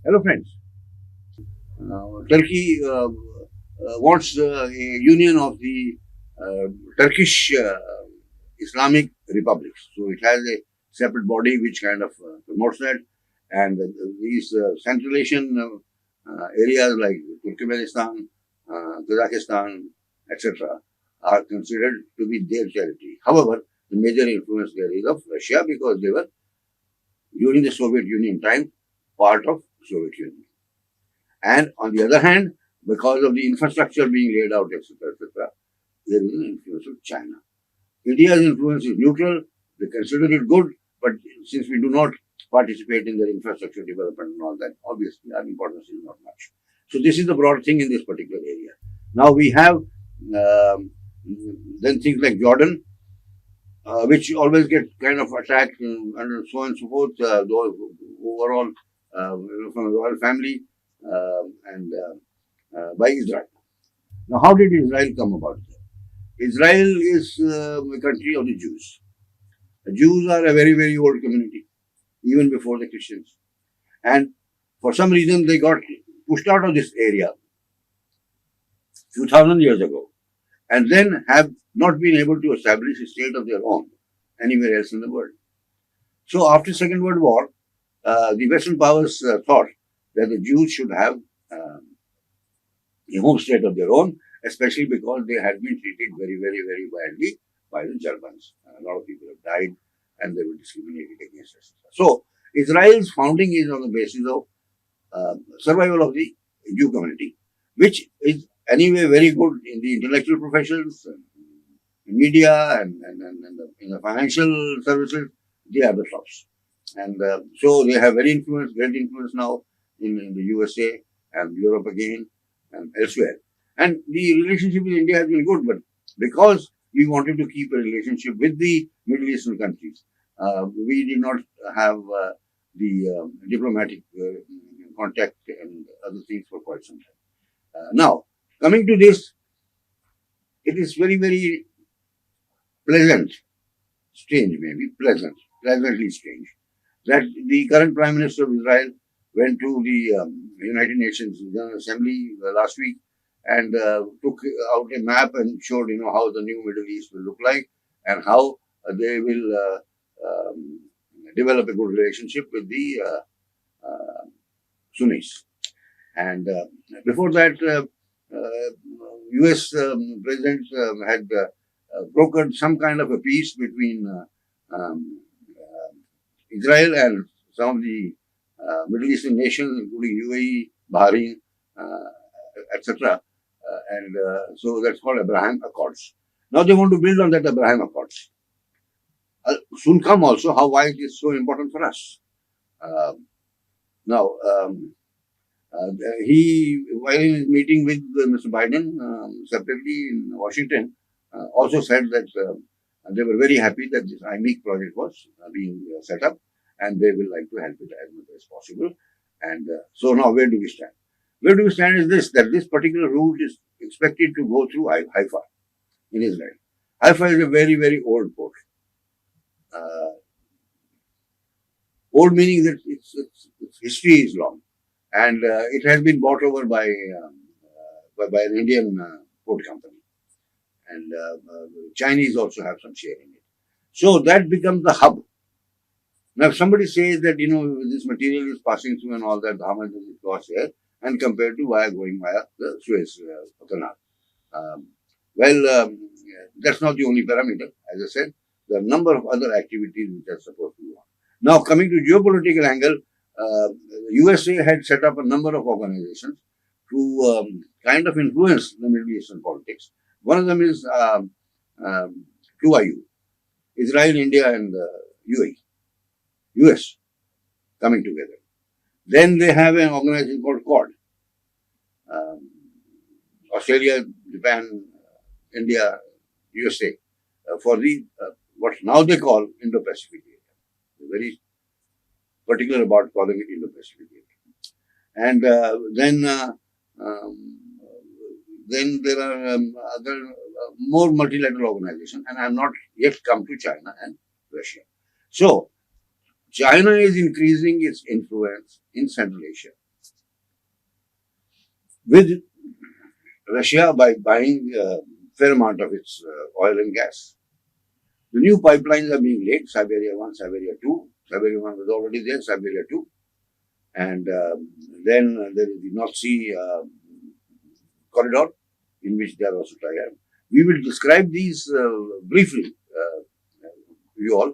Hello, friends. Turkey wants a union of the Turkish Islamic republics. So it has a separate body which kind of promotes that. And these Central Asian areas like Turkmenistan, Kazakhstan, etc., are considered to be their territory. However, the major influence there is of Russia because they were, during the Soviet Union time, part of Soviet Union. And on the other hand, because of the infrastructure being laid out, etc., there is an influence of China. India's influence is neutral. They consider it good, but since we do not participate in their infrastructure development and all that, obviously our importance is not much. So this is the broad thing in this particular area. Now we have then things like Jordan, which always get kind of attacked and so on and so forth. Those overall from the royal family and by Israel. Now, how did Israel come about? Israel is a country of the Jews. The Jews are a very, very old community, even before the Christians. And for some reason, they got pushed out of this area 2000 years ago, and then have not been able to establish a state of their own anywhere else in the world. So, after Second World War, the Western powers thought that the Jews should have a home state of their own, especially because they had been treated very, very, very badly by the Germans. A lot of people have died and they were discriminated against, etc. So, Israel's founding is on the basis of survival of the Jew community, which is anyway very good in the intellectual professions, media, and in the financial services. They are the tops. And so they have great influence now in the USA and Europe again and elsewhere. And the relationship with India has been good, but because we wanted to keep a relationship with the Middle Eastern countries, we did not have the diplomatic contact and other things for quite some time. Now, coming to this, it is very, very pleasant, strange maybe, pleasantly strange, that the current Prime Minister of Israel went to the United Nations General Assembly last week and took out a map and showed, how the new Middle East will look like and how they will develop a good relationship with the Sunnis. And before that, U.S. President had brokered some kind of a peace between Israel and some of the Middle Eastern nations, including UAE, Bahrain, etc. And so that's called Abraham Accords. Now they want to build on that Abraham Accords. Soon come also why it is so important for us. Now, he, while in his meeting with Mr. Biden separately in Washington, also said that they were very happy that this IMEC project was being set up, and they will like to help it as much as possible. And so now, where do we stand? Where do we stand is this, that this particular route is expected to go through Haifa in Israel. Haifa is a very, very old port. Old meaning that its history is long, and it has been bought over by an Indian port company, and Chinese also have some share in it. So that becomes the hub. Now, if somebody says that this material is passing through and all that, how much does it cost here, and compared to going via the Suez Canal? That's not the only parameter. As I said, there are a number of other activities which are supposed to go on. Now, coming to geopolitical angle, USA had set up a number of organizations to kind of influence the Middle Eastern politics. One of them is 2IU, Israel, India, and UAE, US coming together. Then they have an organization called Quad, Australia, Japan, India, USA, for the what now they call Indo-Pacific area. They're very particular about calling it Indo-Pacific area. And then there are other more multilateral organizations, and I have not yet come to China and Russia. So China is increasing its influence in Central Asia. with Russia by buying a fair amount of its oil and gas. The new pipelines are being laid, Siberia 1, Siberia 2. Siberia 1 was already there, Siberia 2. And then there is the North Sea corridor, in which they are also tied up. We will describe these briefly, you all,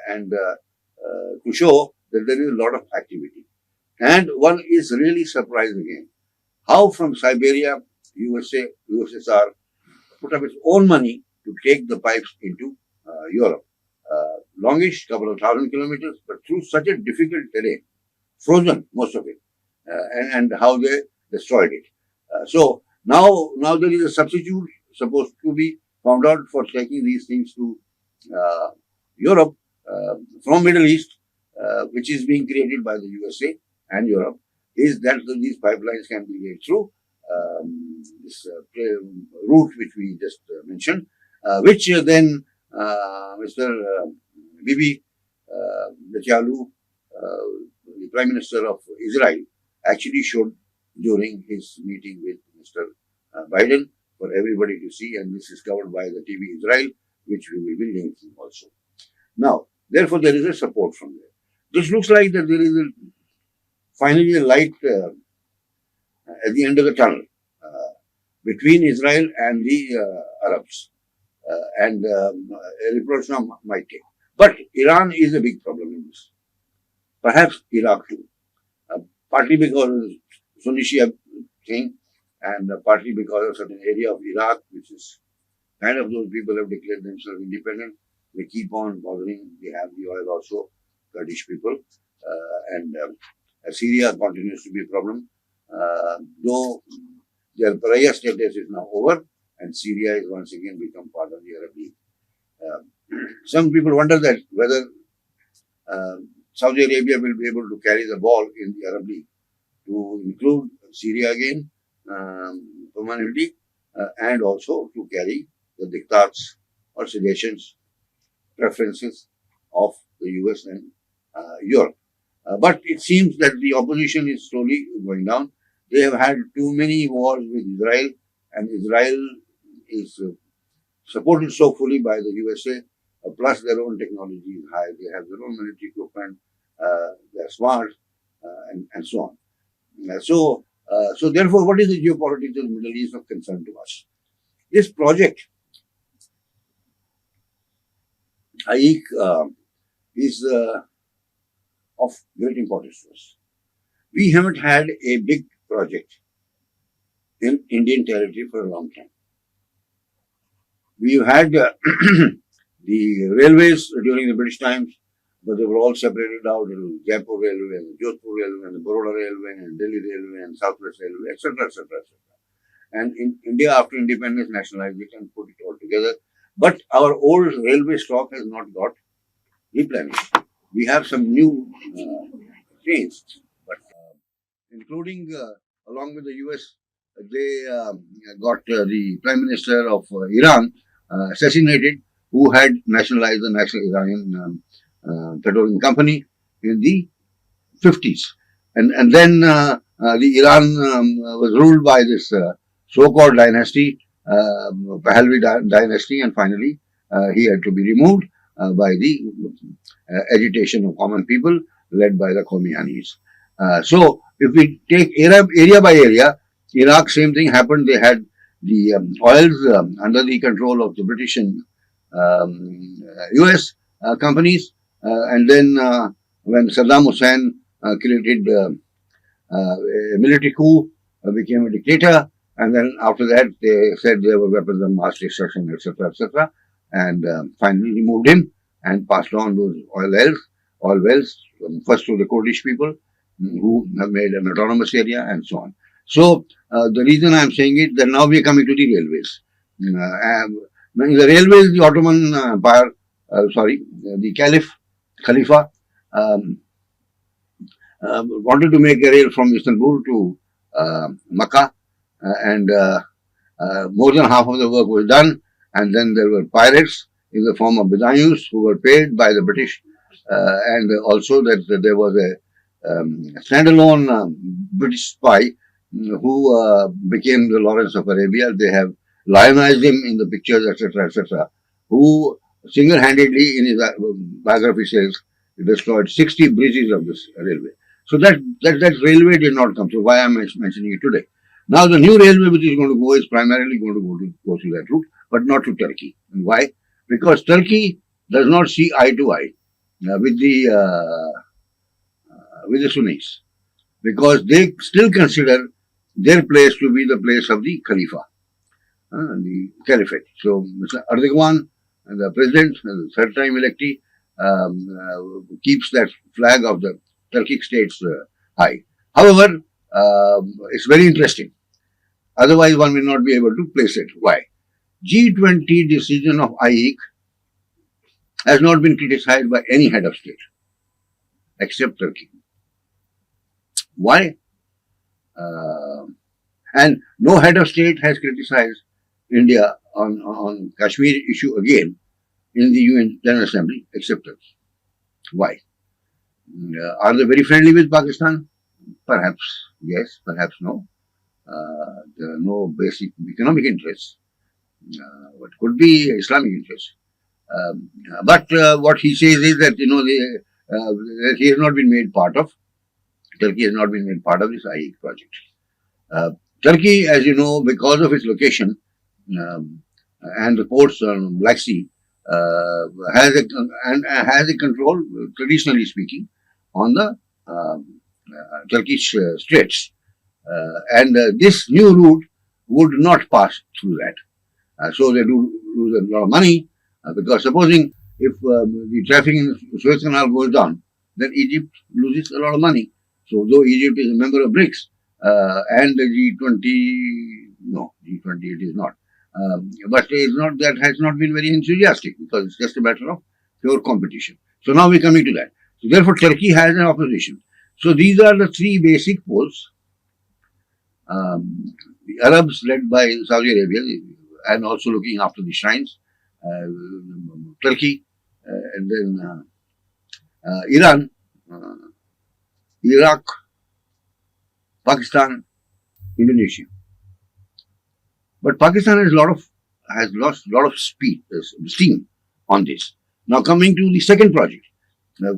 and to show that there is a lot of activity. And one is really surprised again how from Siberia, USSR put up its own money to take the pipes into Europe. Longish, couple of 1,000 kilometers, but through such a difficult terrain, frozen most of it, and how they destroyed it. So now there is a substitute supposed to be found out for taking these things to Europe from Middle East, which is being created by the USA and Europe, is that these pipelines can be laid through this route which we just mentioned, which then Mr. Bibi Netanyahu, the Prime Minister of Israel, actually showed during his meeting with Mr. Biden for everybody to see, and this is covered by the TV Israel, which we will be linking also. Now, therefore, there is a support from there. This looks like that there is finally a light at the end of the tunnel between Israel and the Arabs, and a reproach now might take. But Iran is a big problem in this. Perhaps Iraq too, partly because of the Sunni Shia thing, and partly because of certain area of Iraq, which is kind of those people have declared themselves independent. They keep on bothering. They have the oil also, Kurdish people, and Syria continues to be a problem, though their pariah status is now over, and Syria is once again become part of the Arab League. Some people wonder that whether Saudi Arabia will be able to carry the ball in the Arab League to include Syria again permanently, and also to carry the diktats or suggestions, preferences of the US and Europe. But it seems that the opposition is slowly going down. They have had too many wars with Israel, and Israel is supported so fully by the USA, plus their own technology is high. They have their own military equipment, they're smart, and so on. So therefore, what is the geopolitics of the Middle East of concern to us? This project, AIC, is of great importance to us. We haven't had a big project in Indian territory for a long time. We've had the railways during the British times, but they were all separated out. It was Jaipur Railway, and the Jodhpur Railway, and the Baroda Railway, and Delhi Railway, and Southwest Railway, etc., etc., etc. And in India, after independence, nationalized it and put it all together. But our old railway stock has not got replenished. We have some new trains, but including along with the US, they got the Prime Minister of Iran assassinated, who had nationalized the National Iranian Petroleum Company in the 50s. And then the Iran was ruled by this so-called dynasty, Pahlavi dynasty, and finally he had to be removed by the agitation of common people led by the Khomeini's. So if we take area by area, Iraq, same thing happened. They had the oils under the control of the British and US companies, and then when Saddam Hussein created a military coup, became a dictator, and then after that they said there were weapons of mass destruction, etc., and finally removed him and passed on those oil wells, first to the Kurdish people, who have made an autonomous area, and so on. So the reason I am saying it, that now we are coming to the railways. In the railways, the Ottoman Empire, the Khalifa, wanted to make a rail from Istanbul to Makkah, and more than half of the work was done. And then there were pirates in the form of Bedouins who were paid by the British, and also that there was a standalone British spy who became the Lawrence of Arabia. They have lionized him in the pictures, etc., who single-handedly in his biography says he destroyed 60 bridges of this railway. So that railway did not come. So why am I mentioning it today? Now the new railway which is going to go is primarily going to go through that route, but not to Turkey. And why? Because Turkey does not see eye to eye with the Sunnis, because they still consider their place to be the place of the Khalifa, the Caliphate. So Mr. Erdogan, the president, the third time electee, keeps that flag of the Turkic states high. However, it's very interesting. Otherwise, one will not be able to place it. Why? G20 decision of IEC has not been criticized by any head of state except Turkey. Why? And no head of state has criticized India on Kashmir issue again in the UN General Assembly except Turkey. Why? Are they very friendly with Pakistan? Perhaps yes, perhaps no. There are no basic economic interests. What could be Islamic interests. But what he says is that that he has not been made part of. Turkey has not been made part of this IEC project. Turkey, as you know, because of its location and the ports on Black Sea, has a control, traditionally speaking, on the Turkish straits. And this new route would not pass through that. So they do lose a lot of money because supposing if the traffic in the Suez Canal goes down, then Egypt loses a lot of money. So though Egypt is a member of Brics and the G20 it is not. But it's not, that has not been very enthusiastic because it's just a matter of pure competition. So now we're coming to that. So therefore Turkey has an opposition. So these are the three basic poles. The Arabs led by Saudi Arabia and also looking after the shrines, Turkey, and then Iran, Iraq, Pakistan, Indonesia. But Pakistan has lost a lot of steam on this. Now coming to the second project,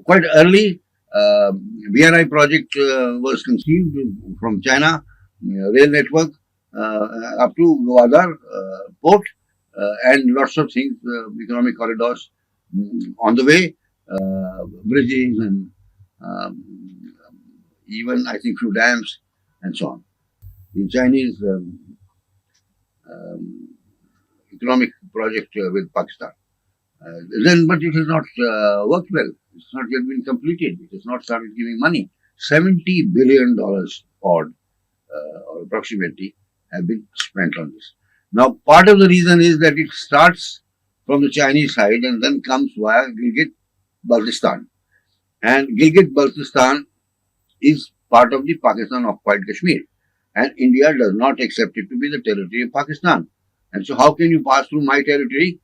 quite early, BRI project was conceived from China, rail network up to Gwadar port, and lots of things, economic corridors on the way, bridges and even I think few dams and so on. The Chinese economic project with Pakistan. But it has not worked well. It's not yet been completed. It has not started giving money. $70 billion odd, or approximately, have been spent on this. Now, part of the reason is that it starts from the Chinese side and then comes via Gilgit-Baltistan. And Gilgit-Baltistan is part of the Pakistan-occupied Kashmir. And India does not accept it to be the territory of Pakistan. And so how can you pass through my territory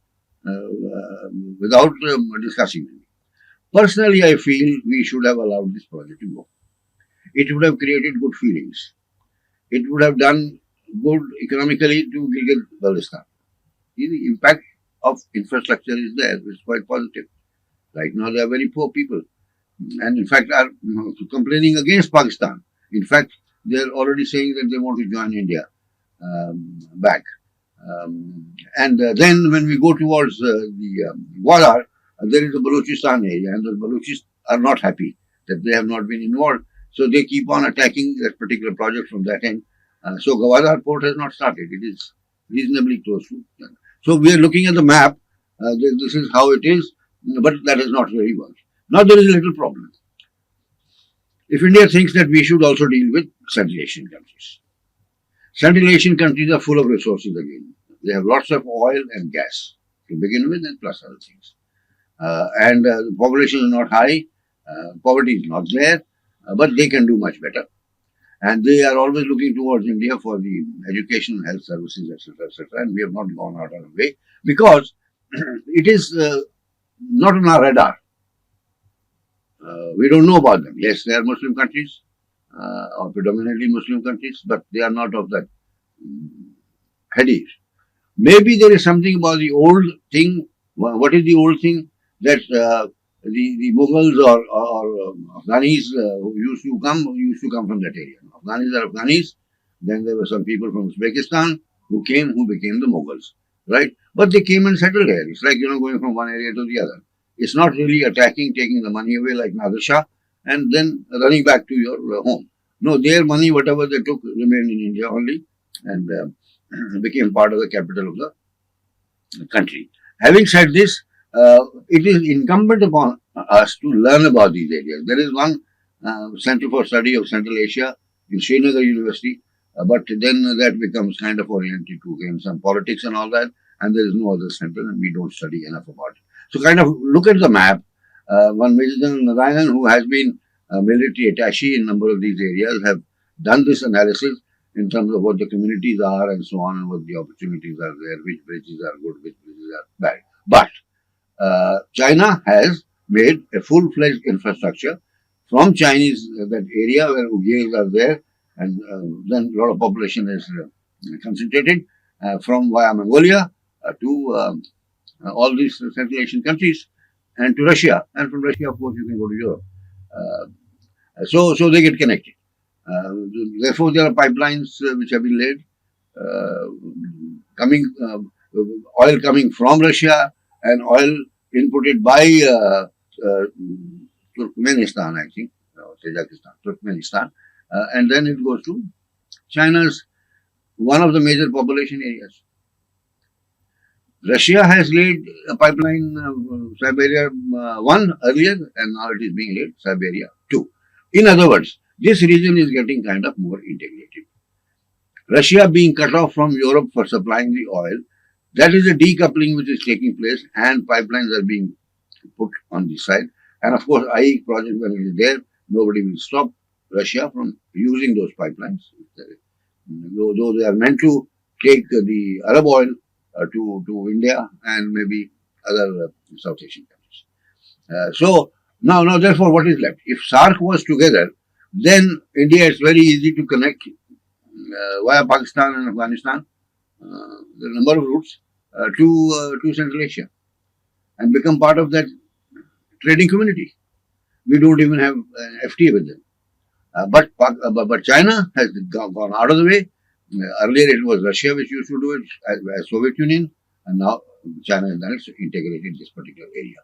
without discussing with me? Personally, I feel we should have allowed this project to go. It would have created good feelings. It would have done good economically to Gilgit-Baltistan. The impact of infrastructure is there. It's quite positive. Right now, they are very poor people. And in fact, are complaining against Pakistan. In fact, they are already saying that they want to join India back. And then when we go towards the Gwadar, there is a Balochistan area, and the Balochis are not happy that they have not been involved. So they keep on attacking that particular project from that end. So Gwadar port has not started. It is reasonably close to. So we are looking at the map. This is how it is, but that has not really worked. Now there is a little problem. If India thinks that we should also deal with Central Asian countries. Central Asian countries are full of resources again. They have lots of oil and gas to begin with, and plus other things. And the population is not high, poverty is not there, but they can do much better. And they are always looking towards India for the education, health services, etc., and we have not gone out of the way because it is not on our radar. We don't know about them. Yes, they are Muslim countries. or predominantly Muslim countries, but they are not of that heady. Maybe there is something about the old thing. What is the old thing? That the Mughals or Afghanis who used to come from that area. Afghanis are Afghanis. Then there were some people from Uzbekistan who became the Mughals, right? But they came and settled there. It's like going from one area to the other. It's not really attacking, taking the money away like Nadir Shah, and then running back to your home. No, their money, whatever they took, remained in India only, and became part of the capital of the country. Having said this, it is incumbent upon us to learn about these areas. There is one Center for Study of Central Asia in Srinagar University, but then that becomes kind of oriented to again some politics and all that, and there is no other center, and we don't study enough about it. So, kind of look at the map. One Major General Narayanan, who has been a military attaché in a number of these areas, have done this analysis in terms of what the communities are and so on, and what the opportunities are there, which bridges are good, which bridges are bad. But China has made a full-fledged infrastructure from Chinese that area where Uyghurs are there, and then a lot of population is concentrated from via Mongolia to all these Central Asian countries and to Russia, and from Russia, of course, you can go to Europe. So they get connected. Therefore, there are pipelines which have been laid, uh, coming oil coming from Russia and oil inputted by Turkmenistan, I think, Tajikistan, Turkmenistan, and then it goes to China's one of the major population areas. Russia has laid a pipeline, Siberia 1 earlier, and now it is being laid Siberia 2. In other words, this region is getting kind of more integrated. Russia being cut off from Europe for supplying the oil, that is a decoupling which is taking place, and pipelines are being put on this side. And of course, IE project, when it is there, nobody will stop Russia from using those pipelines. Though they are meant to take the Arab oil to India and maybe other South Asian countries. So now, therefore, what is left? If SARC was together, then India is very easy to connect via Pakistan and Afghanistan, the number of routes to Central Asia, and become part of that trading community. We don't even have an FTA with them. But China has gone out of the way. Earlier it was Russia which used to do it as Soviet Union, and now China has done it, so integrated this particular area.